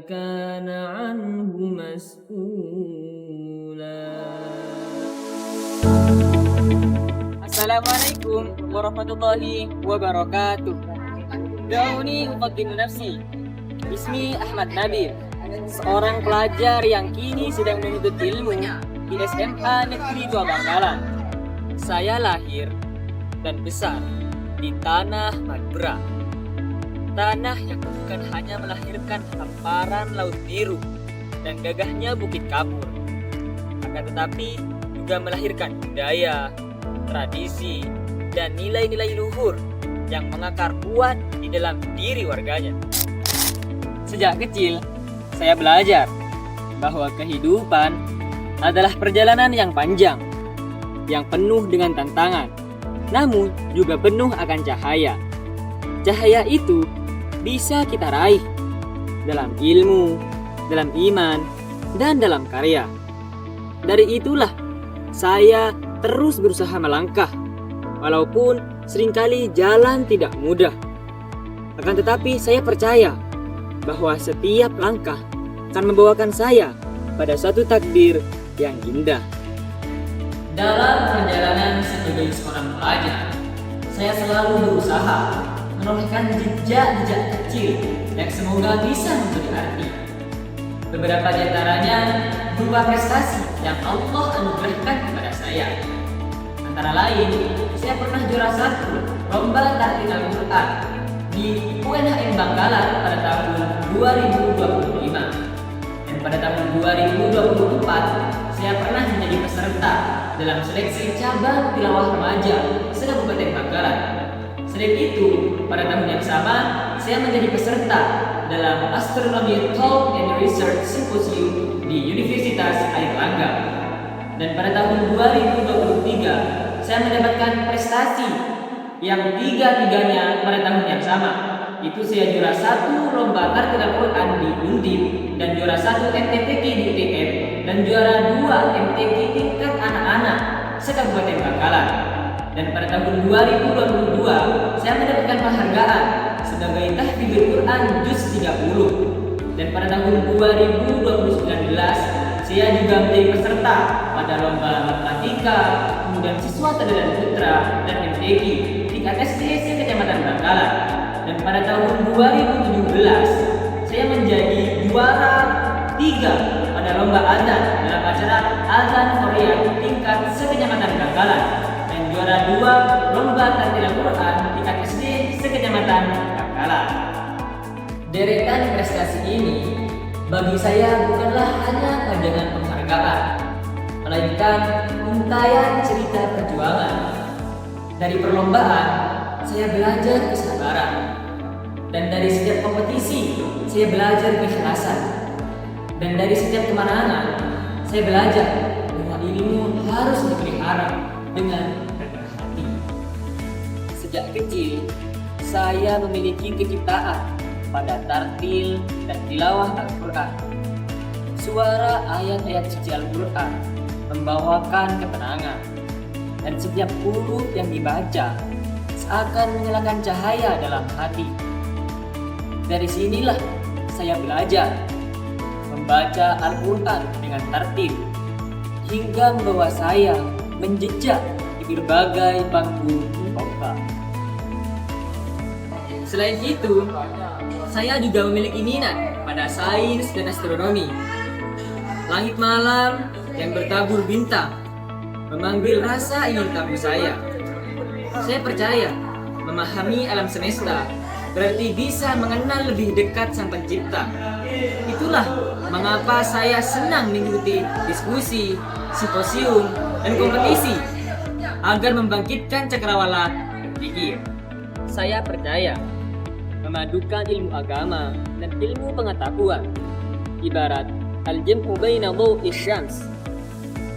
كان عنه مسؤولا. Assalamualaikum warahmatullahi wabarakatuh. Da'uni uqaddimu nafsi. Ismi Ahmad Nabil, seorang pelajar yang kini sedang menuntut ilmu di SMA Negeri 2 Bangkalan. Saya lahir dan besar di tanah Madura. Tanah yang bukan hanya melahirkan hamparan laut biru dan gagahnya Bukit Kapur, akan tetapi juga melahirkan budaya, tradisi, dan nilai-nilai luhur yang mengakar kuat di dalam diri warganya. Sejak kecil, saya belajar bahwa kehidupan adalah perjalanan yang panjang, yang penuh dengan tantangan, namun juga penuh akan cahaya. Cahaya itu bisa kita raih dalam ilmu, dalam iman, dan dalam karya. Dari itulah saya terus berusaha melangkah, walaupun seringkali jalan tidak mudah. Akan tetapi saya percaya bahwa setiap langkah akan membawakan saya pada satu takdir yang indah. Dalam perjalanan sebagai seorang pelajar, saya selalu berusaha menolehkan jejak-jejak kecil yang semoga bisa memberi arti. Beberapa di antaranya berupa prestasi yang Allah anugerahkan kepada saya. Antara lain, saya pernah juara 1 lomba tahfidz Al-Quran di UNHM Bangkalan pada tahun 2025. Dan pada tahun 2024, saya pernah menjadi peserta dalam seleksi cabang tilawah remaja se-Kabupaten Bangkalan. Selain itu, pada tahun yang sama, saya menjadi peserta dalam Astronomy Talk and Research Symposium di Universitas Airlangga. Dan pada tahun 2023, saya mendapatkan prestasi yang tiga-tiganya pada tahun yang sama. Itu saya juara 1 lomba tartil Al-Quran di Undip, dan juara 1 MTQ di UTM, dan juara 2 MTQ tingkat anak-anak se-Kabupaten Bangkalan. Dan pada tahun 2022, saya mendapatkan penghargaan sebagai tahfidzul Quran Juz 30. Dan pada tahun 2019, saya juga menjadi peserta pada lomba matematika, kemudian siswa teladan putra, dan MTQ tingkat SD se-Kecamatan Bangkalan. Dan pada tahun 2017, saya menjadi juara 3 pada lomba adzan dalam acara Adzan Korea tingkat se-Kecamatan Bangkalan, dan juara 2 lomba tartil Al-Quran tingkat SD se-Kecamatan Bangkalan. Deretan prestasi ini bagi saya bukanlah hanya pajangan penghargaan, melainkan untayan cerita perjuangan. Dari perlombaan, saya belajar kesabaran, dan dari setiap kompetisi, saya belajar keikhlasan, dan dari setiap kemenangan, saya belajar bahwa ilmu harus dipelihara dengan rendah hati. Sejak kecil, saya memiliki kecintaan pada tartil dan tilawah Al-Quran. Suara ayat-ayat suci Al-Quran membawakan ketenangan, dan setiap huruf yang dibaca seakan menyalakan cahaya dalam hati. Dari sinilah saya belajar membaca Al-Quran dengan tartil, hingga membawa saya menjejak di berbagai bangku lomba. Selain itu, saya juga memiliki minat pada sains dan astronomi. Langit malam yang bertabur bintang memanggil rasa ingin tahu saya. Saya percaya memahami alam semesta berarti bisa mengenal lebih dekat Sang Pencipta. Itulah mengapa saya senang mengikuti diskusi, simposium, dan kompetisi agar membangkitkan cakrawala berpikir. Saya percaya memadukan ilmu agama dan ilmu pengetahuan ibarat al-jam'u baina dhaw'i syams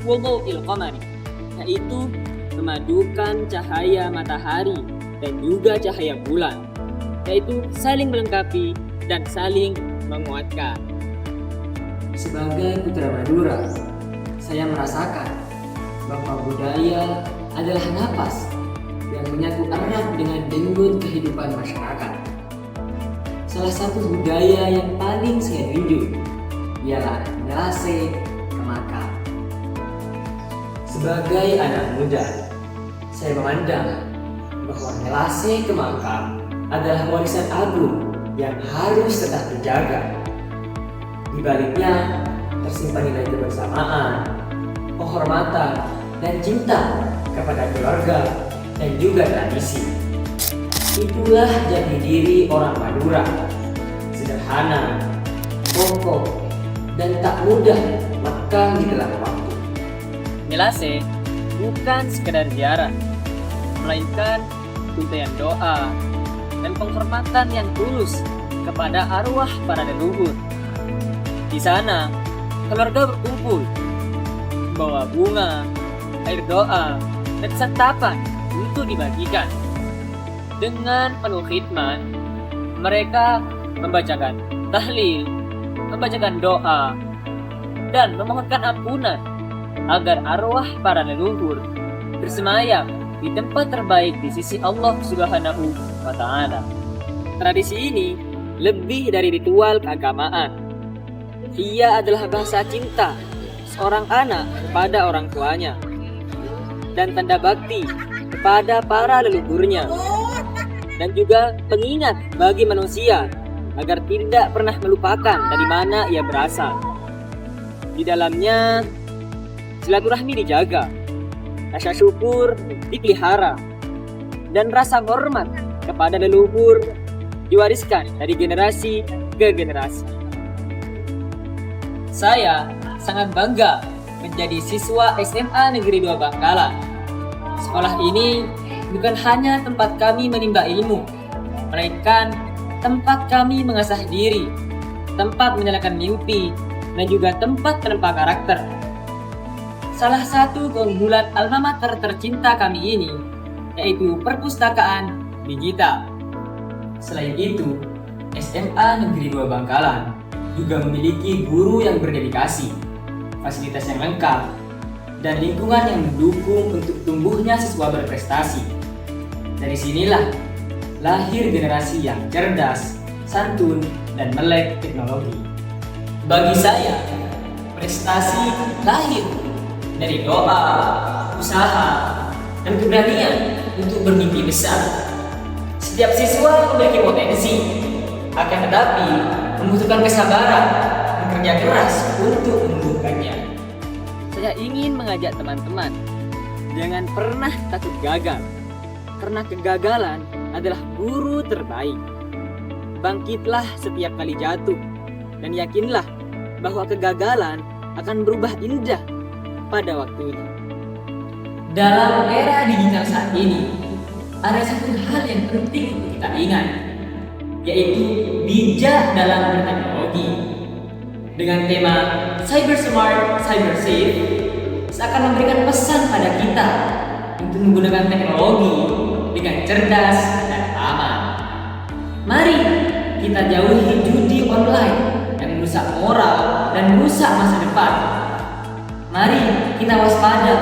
wa dhaw'il qamari, yaitu memadukan cahaya matahari dan juga cahaya bulan, yaitu saling melengkapi dan saling menguatkan. Sebagai putra Madura, saya merasakan bahwa budaya adalah napas yang menyatu erat dengan denyut kehidupan masyarakat. salah satu budaya yang paling saya rindu ialah nyelase ke makam. Sebagai anak muda, saya memandang bahwa nyelase ke makam adalah warisan agung yang harus tetap dijaga. Di baliknya tersimpan nilai kebersamaan, penghormatan, dan cinta kepada keluarga dan juga tradisi. Itulah jati diri orang Madura, sederhana, kokoh, dan tak mudah lekang di dalam waktu. Nyelase bukan sekedar ziarah, melainkan untaian doa dan penghormatan yang tulus kepada arwah para leluhur. Di sana, keluarga berkumpul, membawa bunga, air doa, dan santapan untuk dibagikan. Dengan penuh khidmat, mereka membacakan tahlil, membacakan doa, dan memohonkan ampunan agar arwah para leluhur bersemayam di tempat terbaik di sisi Allah Subhanahu wa Ta'ala. Tradisi ini lebih dari ritual keagamaan. Ia adalah bahasa cinta seorang anak kepada orang tuanya dan tanda bakti kepada para leluhurnya, dan juga pengingat bagi manusia agar tidak pernah melupakan dari mana ia berasal. Di dalamnya silaturahmi dijaga, rasa syukur dipelihara, dan rasa hormat kepada leluhur diwariskan dari generasi ke generasi. Saya sangat bangga menjadi siswa SMA Negeri 2 Bangkalan. Sekolah ini bukan hanya tempat kami menimba ilmu, melainkan tempat kami mengasah diri, tempat menyalakan mimpi, dan juga tempat menempa karakter. Salah satu keunggulan alma mater tercinta kami ini yaitu perpustakaan digital. Selain itu, SMA Negeri 2 Bangkalan juga memiliki guru yang berdedikasi, fasilitas yang lengkap, dan lingkungan yang mendukung untuk tumbuhnya siswa berprestasi. Dari sinilah lahir generasi yang cerdas, santun, dan melek teknologi. Bagi saya, prestasi lahir dari doa, usaha, dan keberanian untuk bermimpi besar. Setiap siswa memiliki potensi, akan tetapi membutuhkan kesabaran dan kerja keras untuk menumbuhkannya. Saya ingin mengajak teman-teman, jangan pernah takut gagal, karena kegagalan adalah guru terbaik. Bangkitlah setiap kali jatuh, dan yakinlah bahwa kegagalan akan berubah indah pada waktunya. Dalam era digital saat ini, ada satu hal yang penting untuk kita ingat, yaitu bijak dalam berteknologi. Dengan tema Cyber Smart, Cyber Safe, seakan memberikan pesan pada kita untuk menggunakan teknologi dengan cerdas dan aman. Mari kita jauhi judi online yang merusak moral dan merusak masa depan. Mari kita waspada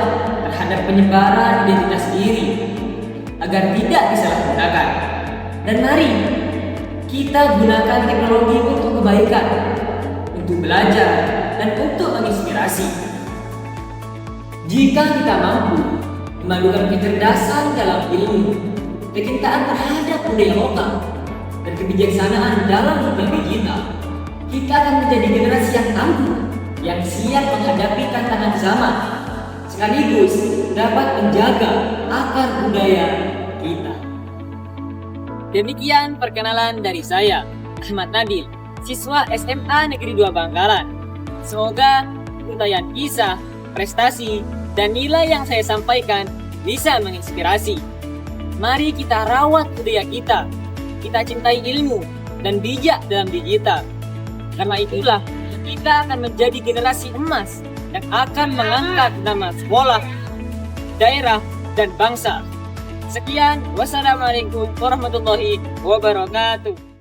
terhadap penyebaran identitas diri agar tidak disalahgunakan. Dan mari kita gunakan teknologi untuk kebaikan, untuk belajar, dan untuk menginspirasi. Jika kita mampu memadukan kecerdasan dalam ilmu, kecintaan terhadap budaya lokal, dan kebijaksanaan dalam dunia digital, kita akan menjadi generasi yang tangguh, yang siap menghadapi tantangan zaman, sekaligus dapat menjaga akar budaya kita. Demikian perkenalan dari saya, Ahmad Nabil, siswa SMA Negeri 2 Bangkalan. Semoga untayan kisah, prestasi, dan nilai yang saya sampaikan bisa menginspirasi. Mari kita rawat budaya kita cintai ilmu dan bijak dalam digital. Karena itulah kita akan menjadi generasi emas yang akan mengangkat nama sekolah, daerah, dan bangsa. Sekian, wassalamualaikum warahmatullahi wabarakatuh.